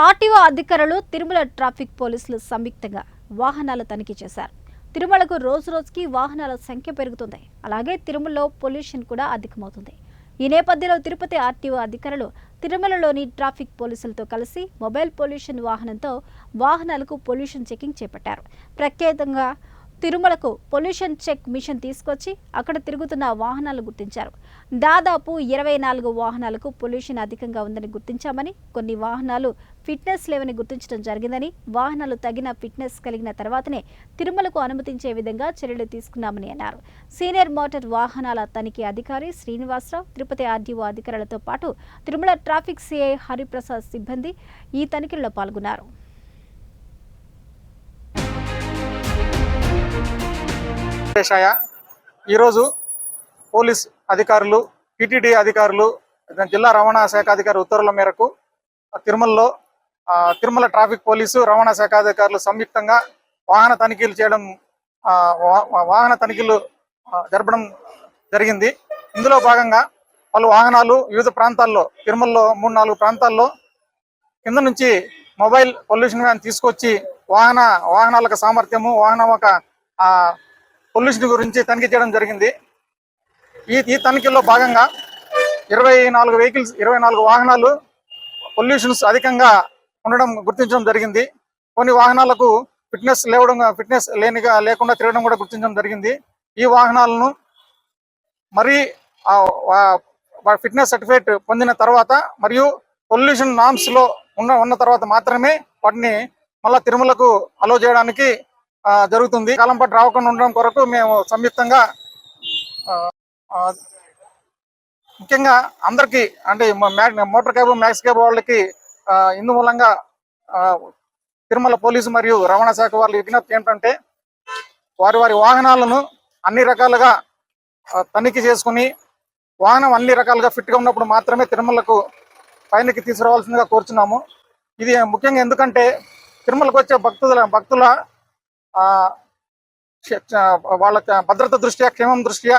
RTO అధికారులు Tirumala traffic పోలీసులు సంయుక్తంగా వాహనాల తనిఖీ చేశారు. తిరుమలకు రోజురోజుకి వాహనాల సంఖ్య పెరుగుతుంది. అలాగే తిరుమలలో పొల్యూషన్ కూడా అధికమవుతుంది. ఈ నేపథ్యంలో తిరుపతి ఆర్టీఓ అధికారులు తిరుమలలోని ట్రాఫిక్ పోలీసులతో కలిసి మొబైల్ పొల్యూషన్ వాహనంతో వాహనాలకు పొల్యూషన్ చెకింగ్ చేపట్టారు. ప్రత్యేకంగా తిరుమలకు పొల్యూషన్ చెక్ మిషన్ తీసుకొచ్చి అక్కడ తిరుగుతున్న వాహనాలు గుర్తించారు. దాదాపు 24 వాహనాలకు పొల్యూషన్ అధికంగా ఉందని గుర్తించామని, కొన్ని వాహనాలు ఫిట్నెస్ లేవని గుర్తించడం జరిగిందని, వాహనాలు తగిన ఫిట్నెస్ కలిగిన తర్వాతనే తిరుమలకు అనుమతించే విధంగా చర్యలు తీసుకున్నామని అన్నారు. సీనియర్ మోటార్ వాహనాల తనిఖీ అధికారి శ్రీనివాసరావు, తిరుపతి ఆర్డీఓ అధికారులతో పాటు తిరుమల ట్రాఫిక్ సిఐ హరిప్రసాద్ సిబ్బంది ఈ తనిఖీల్లో పాల్గొన్నారు. ఈరోజు పోలీస్ అధికారులు, టీటీడీ అధికారులు, జిల్లా రవాణా శాఖ అధికారి ఉత్తర్వుల మేరకు తిరుమలలో తిరుమల ట్రాఫిక్ పోలీసు, రవాణా శాఖ అధికారులు సంయుక్తంగా వాహన తనిఖీలు జరపడం జరిగింది. ఇందులో భాగంగా పలు వాహనాలు వివిధ ప్రాంతాల్లో, తిరుమలలో 3-4 ప్రాంతాల్లో కింద నుంచి మొబైల్ పొల్యూషన్ వ్యాన్ తీసుకొచ్చి వాహనాలకు సామర్థ్యము, వాహనం ఒక పొల్యూషన్ గురించి తనిఖీ చేయడం జరిగింది. ఈ తనిఖీల్లో భాగంగా 24 వాహనాలు పొల్యూషన్స్ అధికంగా ఉండడం గుర్తించడం జరిగింది. కొన్ని వాహనాలకు ఫిట్నెస్ లేకుండా తిరగడం కూడా గుర్తించడం జరిగింది. ఈ వాహనాలను మరి ఫిట్నెస్ సర్టిఫికేట్ పొందిన తర్వాత మరియు పొల్యూషన్ నామ్స్ లో ఉన్న తర్వాత మాత్రమే వాటిని మళ్ళా తిరుమలకు అలో చేయడానికి జరుగుతుంది. కాలం పాటు రాకుండా ఉండడం కొరకు మేము సంయుక్తంగా ముఖ్యంగా అందరికీ, అంటే మోటార్ క్యాబ్, మ్యాక్స్ క్యాబ్ వాళ్ళకి ఇందు మూలంగా తిరుమల పోలీసు మరియు రవాణా శాఖ వాళ్ళ విజ్ఞప్తి ఏంటంటే, వారి వాహనాలను అన్ని రకాలుగా తనిఖీ చేసుకుని వాహనం అన్ని రకాలుగా ఫిట్గా ఉన్నప్పుడు మాత్రమే తిరుమలకు పైనకి తీసుకురావాల్సిందిగా కోరుచున్నాము. ఇది ముఖ్యంగా ఎందుకంటే తిరుమలకు వచ్చే భక్తుల వాళ్ళ భద్రత దృష్ట్యా, క్షేమం దృష్ట్యా